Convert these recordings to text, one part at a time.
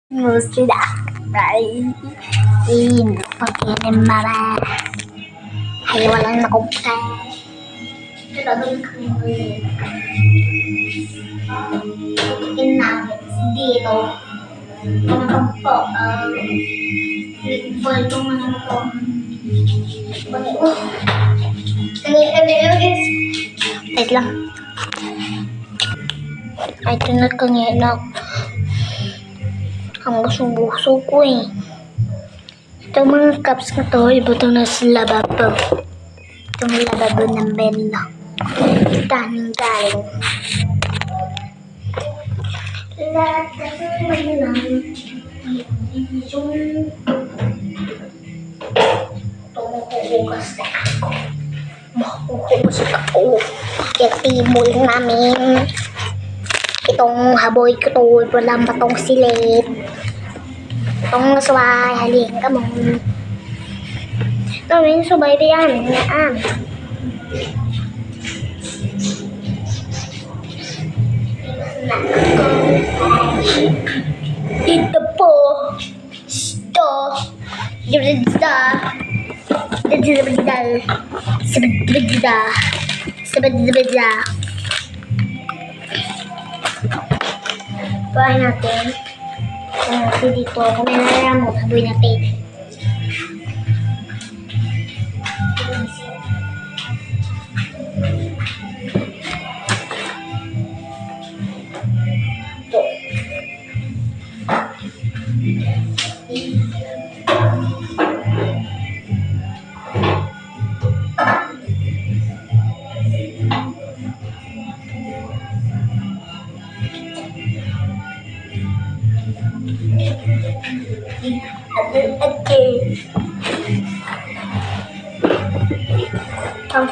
Sudah baik ini pakai marah hayalan ako pa talagang kami in nuggets dito po ito mga to wait lang ay tinat kanya na ang buso ko eh. Itong mga cups na to, ibutang na sa lababo. Itong lababo ng Bella. Daming galing. Lahat kasi lang. Yung tumuhugas na ako. Mahuhugas ako. Yung tibol namin. Itong haboy ko to, walang patong silip. Itong subay, halin ka mo. Itong yung subay diyan, yan. Ito po. Ito. Sabad-sabad. Buhay natin. Kasi dito, kung may nalaramot, haboy natin. Ito.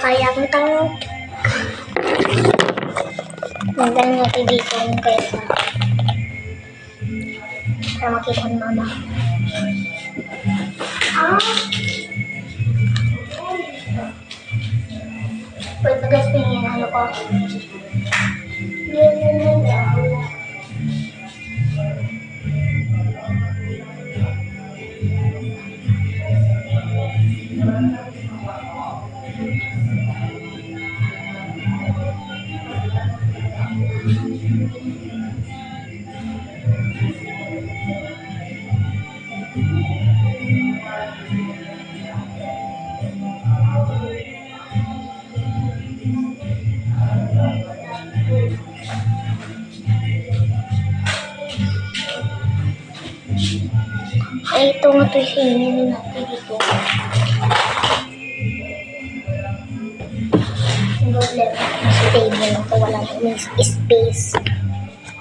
Kaya ng tanong. Nandang natin dito yung kesa. Para makita ni mama. Pwede guys, pingin ano ko. Ay, ito nga ito hingin natin dito. Sa table lang ito, wala na space.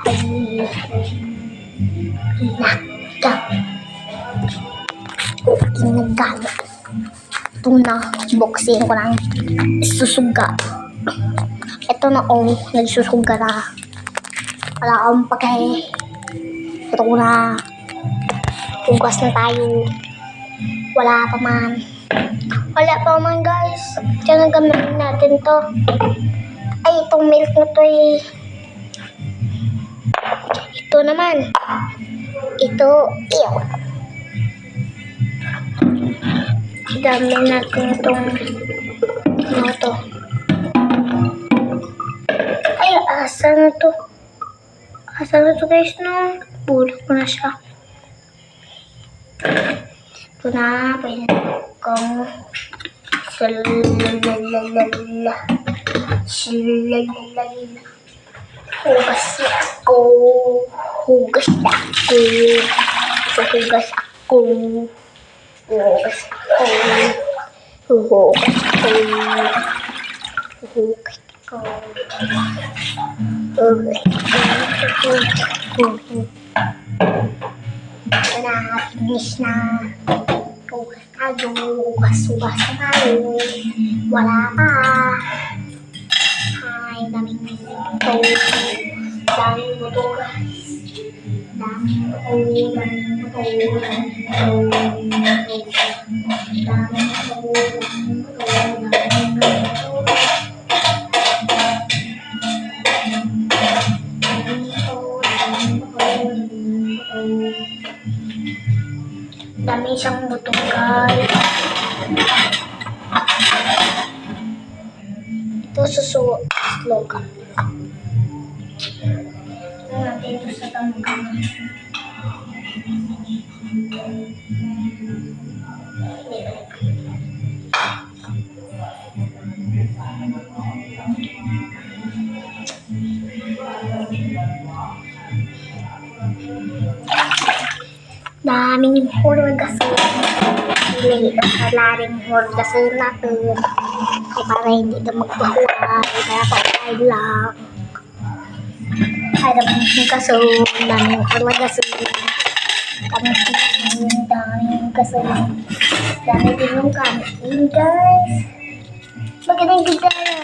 Ay, naka. Okay, nagala. Ito na, boxing ko lang. Susuga. Ito na, nagsusuga na. Wala akong pagay. Ito na. Hugas na tayo. Wala pa man. Wala pa man guys. Diyan gamitin natin to. Ay, itong milk na to eh. Ito naman. Ito. Ew. Dami natin itong ano to. Ay, asa na to? Asa na to guys no? Bulok ko na siya. Ito na, pwede kong hugas ako. Hugas ako. Hugas ako. Hugas ako. Hugas ako. Hugas ako. Ito na, finish na. Hugas tayo. Hugas na tayo. Wala pa. Ay, daming ito. Daming buto guys. Daming buto. Daming buto. Dami siyang butong, guys. Ito slogan. Ito natin ito sa tangka. Daming hurgasin. Hindi kalaring hurgasin natin. Para hindi na magpahuway. Kaya pahuway lang. Kaya daming kaso. Daming hurgasin. Daming kaso. Dami din yung kanin, guys. Magandang gitara.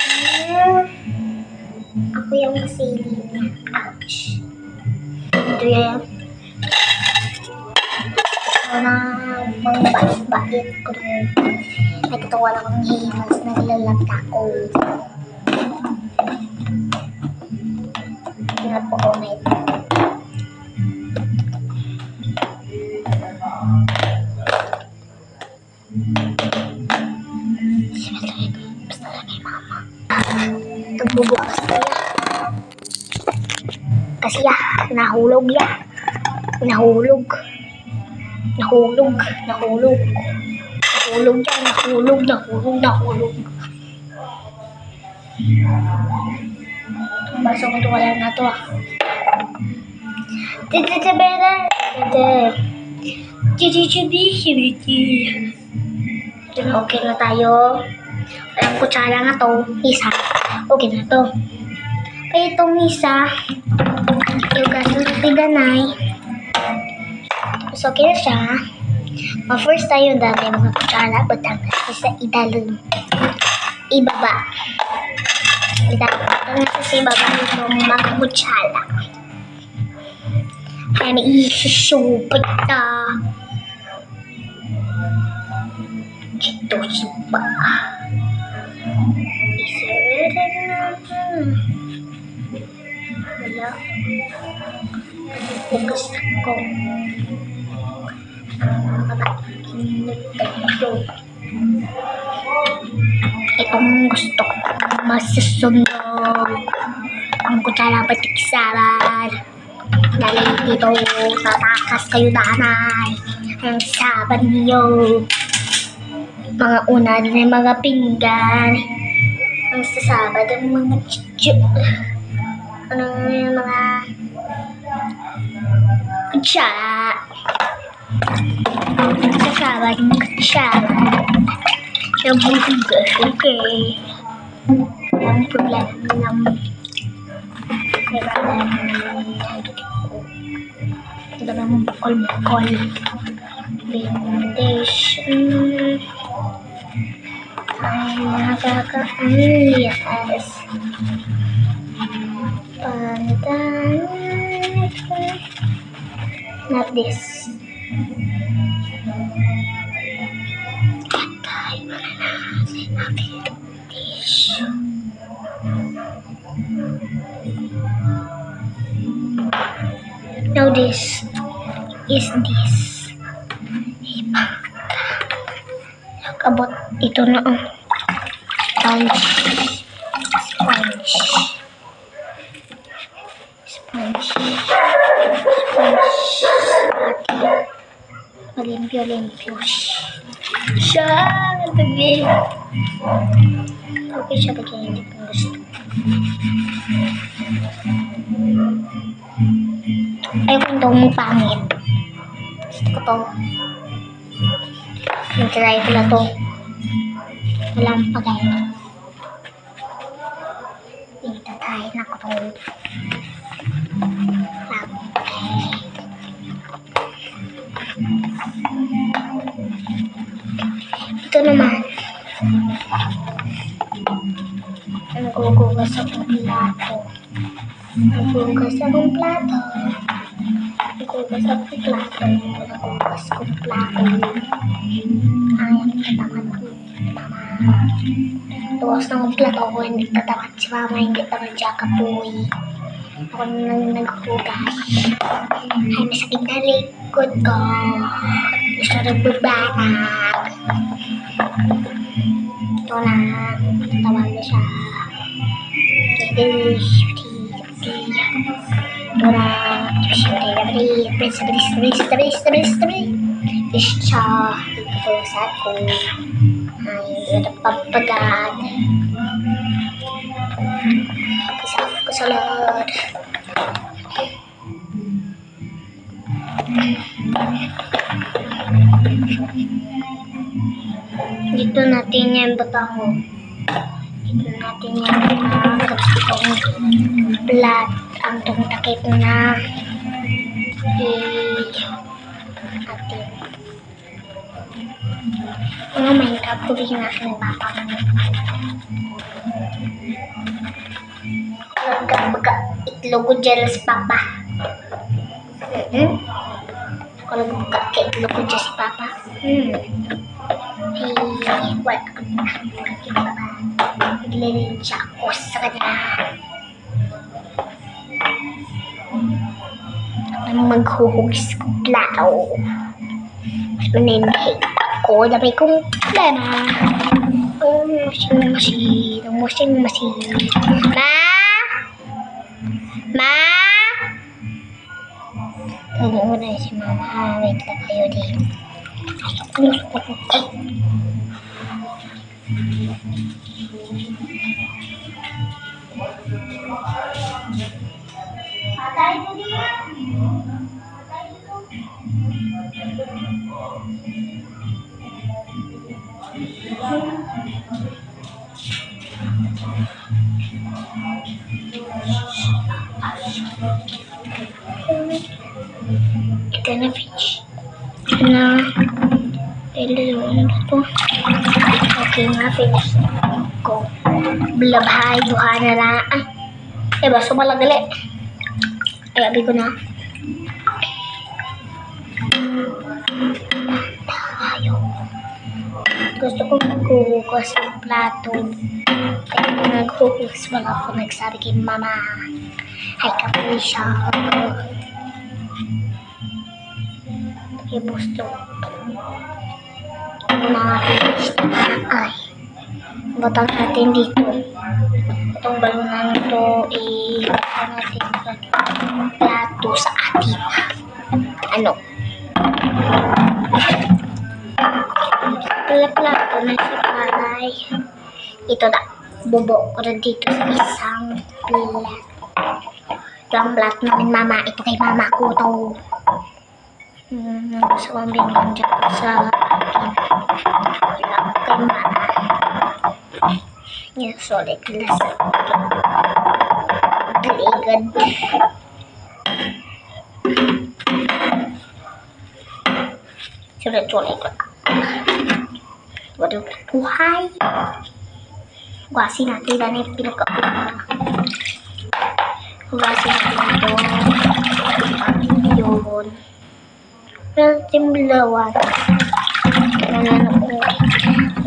Ako yung masili. Ouch. Ito yan. Na mga bait-bait ko rin. Nagkatawa lang ang himas, naglalagta ko. Ingat po ko na ito. Basta lang kay mama. Nagbubukas na yan. Kasi nahulog yan. Nahulog yan. Baso ko ito wala na ito Okay na tayo. Walang kutsara nga to. Isa. Okay na to. Kaya itong isa, yung gaso na tiganay. So, okay na siya. First tayo dami mga kutsara. Batang sa idalon. Ibaba. Idalon sa ibaba itong mga kutsara. Kaya may isusupot na. Ito sipa. Isirere naman. Wala. Gusto ko. Itong gusto ko masusunog ang kutsara patiksaran. Dahil dito tatakas kayo nanay ang saban niyo. Mga unan ng mga pinggan ang sasabad ang mga chichu. Ano yung mga kutsara. Sasabad ng kutsara. Yung buhugas, okay. Ang problema ng dalang bukol-bukol. Vintation. Ay, nakaka-yes. Pandan. Not this. Now this is this. Kabot ito na ang sponge. Malimpyo-limpyo siya. Lagi. Okay siya lagi. Hindi ko gusto. Ayaw ko itong pangit. Gusto ko to. Try ko na to. Walang pagay. Itatry na ko to. Ito naman. Nagugugas akong plato. Nagugugas akong plato. Ayaw natatamad ko. Tuwas na akong plato ko. Hindi tatamad si mama. Hindi tamad siya kapoy. Ako nang naghugas. Ay, masakit na likod ko. Gusto nagbabanag. Ito na. Tawag na siya. Ito na. Fish siya. Ito sa ako. Ay, ito papagad. Kasama ko sa Lord. Dito natin yung batango. Dito natin yung itong plat. Ang itong takip na atin. Mga Minecraft ko rin na nagpapang. Baga itlog ko dyan si Papa. Kalau buka kayak itlog ko dyan si Papa. Hey, what ko na. Naglilin siya ako sa kanya. Maghuhugis ko lao. Manenhig ako na may kong problema. Washing machine. Ma! Tunggu mo na si Mama. Wait lang kayo din. Patay mo diya. Ito na fish. Ito na. Ano ito? Okay nga fish. Ko. Blabhay. Duha na lang. Ay, baso malagali. Ay, abi ko na. Tayo. Gusto ko maghuhugas ng plato. Kaya naghuhugas wala ako nagsabi kay Mama. Ay, kapoy siya. Gusto mga fish na ay batang natin dito. Itong balunan ito batang natin sa plato sa atin. Ano? Plato na si Paray. Ito na. Bubo ko na dito sa isang plat. Ito ang plat namin Mama. Ito kay Mama ko ito. Gusto kong binigyan dyan sa akin. Wala kay Mama. Yan, solid lasa. Galigad. Solid ko. Waduh, buhay. Hugasin natin na yung pinagkakulang. Hugasin natin ito. Yun. Natin bulawan. Ano ko.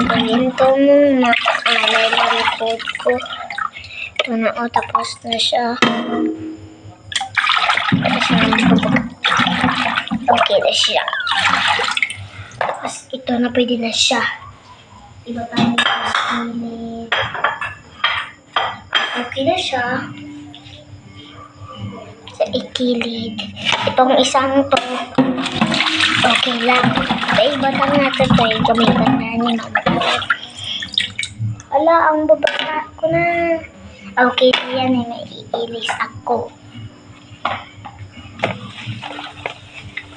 Ganito muna. Alay na report ko. Ito na o. Tapos na siya. Tapos na okay na siya. Tapos ito na pwede na siya. Iba tayo sa kilid. Okay na siya. Sa ikilid. Itong isang to. Okay lang. Ay, batang natin ito eh. Gamitan na ni Mama. Ala, ang babaka ko na. Okay, yan eh. Naiilis ako.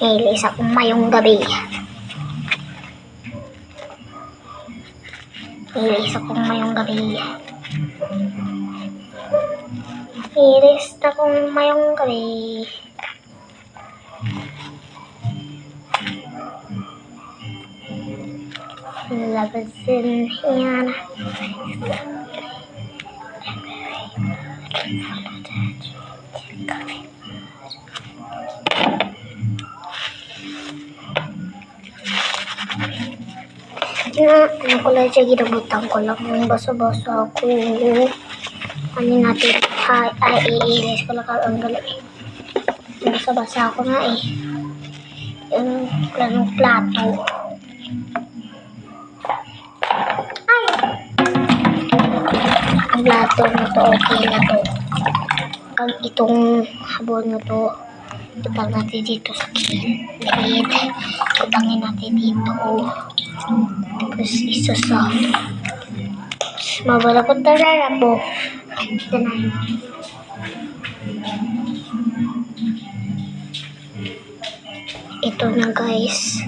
Naiilis ako mayong gabi. Naiilis ako mayong gabi. Naiilis ako mayong gabi. Labasin yan. Ano ko lang siya, ginabutan ko lang yung basa-basa ako. Ano natin iilis ko lang ang galing. Basa-basa ko na eh. Yung planong plato. Ay! Ang plato na to, okay na to. Pag itong habon na to, tutang natin dito sa gilid. Tutangin natin dito. Tapos isosoft. Mabalakot na rarabo. Ito na. Ito na guys.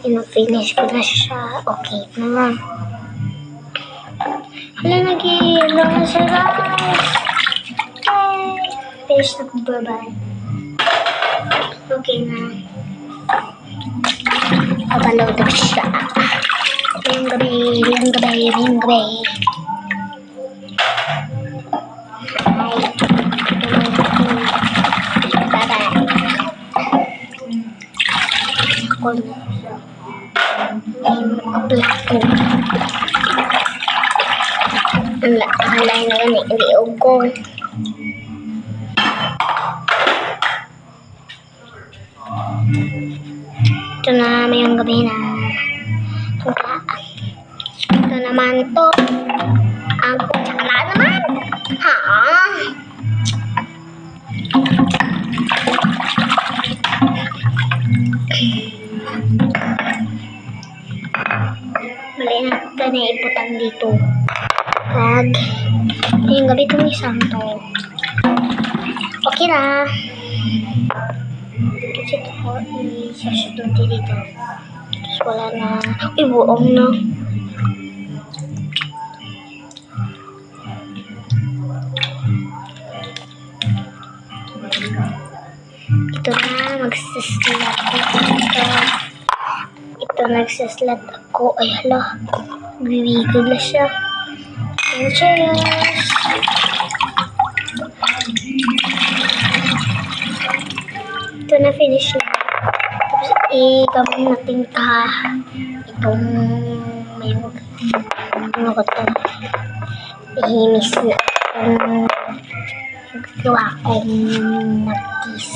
Finish ko na siya. Okay na. Hala, nag-iilo na siya guys. Hey! Finish na ko. Bye-bye. Okay na. Papaload ko siya. Ngayong gabi. Plato. Halay na gani, hindi ugong. Ito na, mayong gabi na. Ito naman to. Ang kutsara naman. Ha? Mali na ito na iputang dito. Pag ngayong gabi itong isang to. Okay na. Kasi ito ko i-sasyadon dito. Tapos wala na. Uy, buong na. Ito na, magsislat ako dito. Ito, nagsislat ako. Ay, hala. Bibigod na siya. Cheers! Ito na, finish na. Tapos, i-gamit natin itong may ano ko ito. Ihimis na itong gawa kong matis.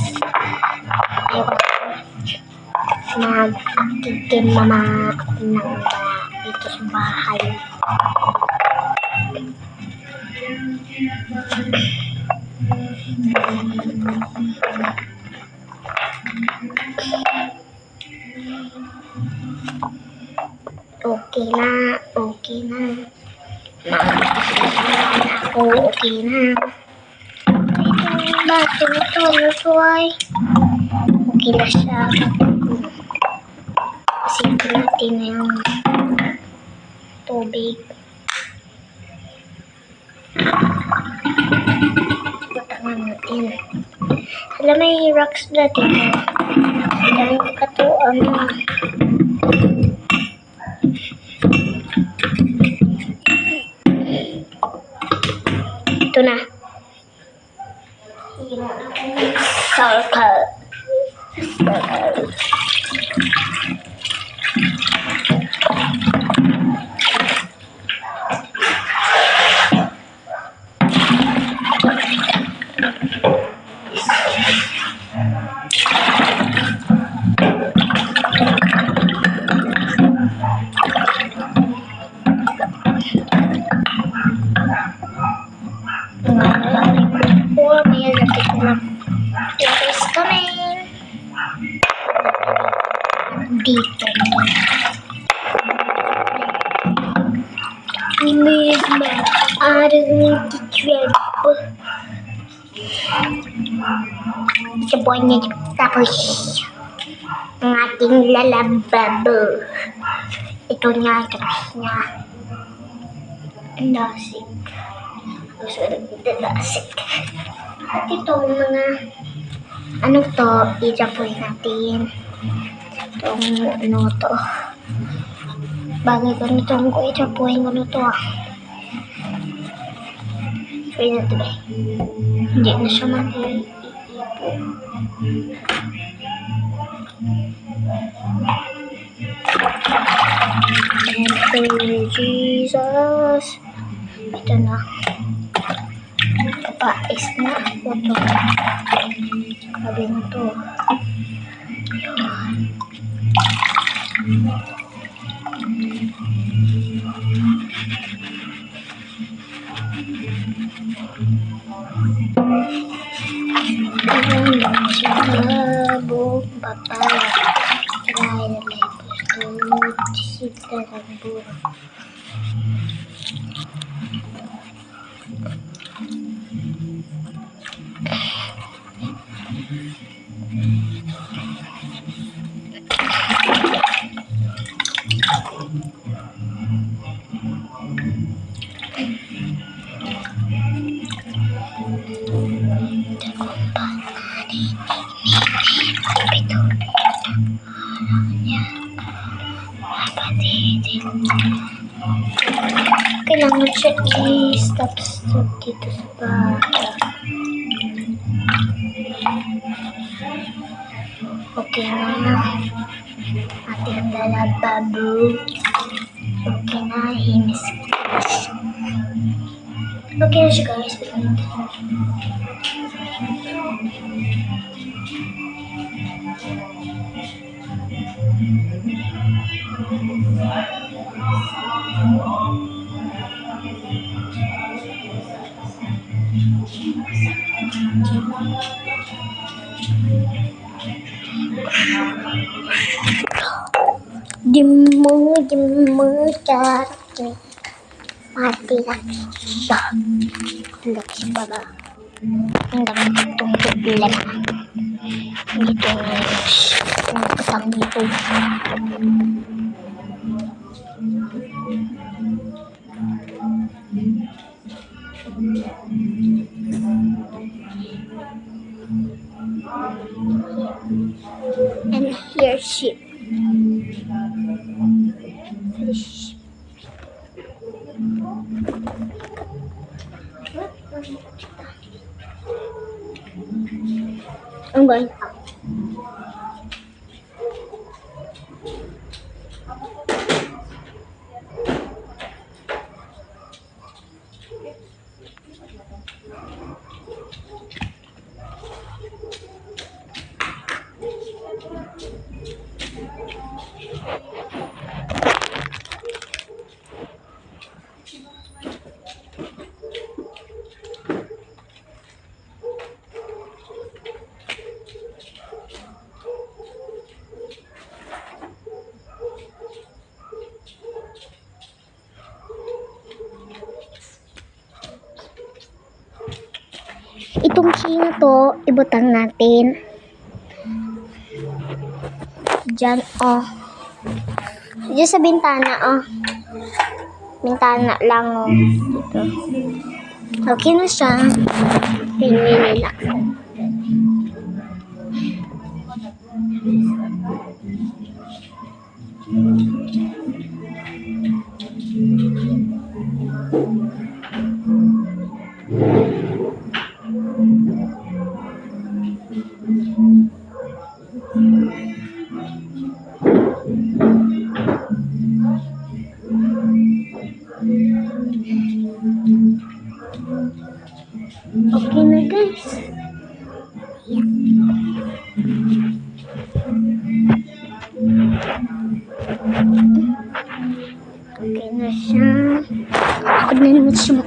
Ayoko mag-active mama ng dito sa bahay. Okay na. Ako, okay na. Bato ito ay okay na siya. Kasi natin na yung tubig. Patangan natin. Alam, may rocks na dito. Alam, katuan na. Ito na. Circle. Water's coming. Dito. We made my adding the trip. Sabon niya tapos ang ating lalababo. Ito niya, tapos niya. Ang dasik. Dasik. At itong mga ano to, i-japoy natin. Itong ano to. Bagay ko nito ko i-japoy ko nito Try natin ba? Hindi na siya mag-iipo. Thank you, Jesus. Ito na. Ito pa. guys na ako to. Sabi mo to. Labo, papaya, try the labels, sita ng kailangan siya i-stop dito sa bata. Okay na. Ating lalababo. Okay na. Himis. Okay na siya guys. Dimmer, cari mati lagi siya. Lagi pala. Hindi tungkol lang. Dito na ketang dito. And here's sheep. Fish. I'm going up. Itong key na to, ibutang natin. Diyan, oh. Diyan sa bintana, oh. Bintana lang, oh. Dito. Okay na siya. Pinililak. Okay na guys. Okay na siya. Ako na naman siya.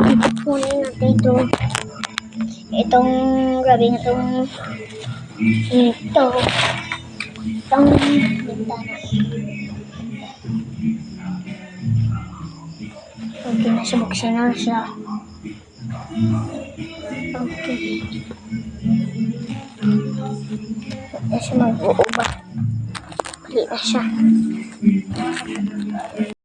Ito punin natin ito. Itong grabe na itong itong bintana. Okay na siya, buksan na siya. Okay. Hindi siya mag-uubah. Hindi na siya.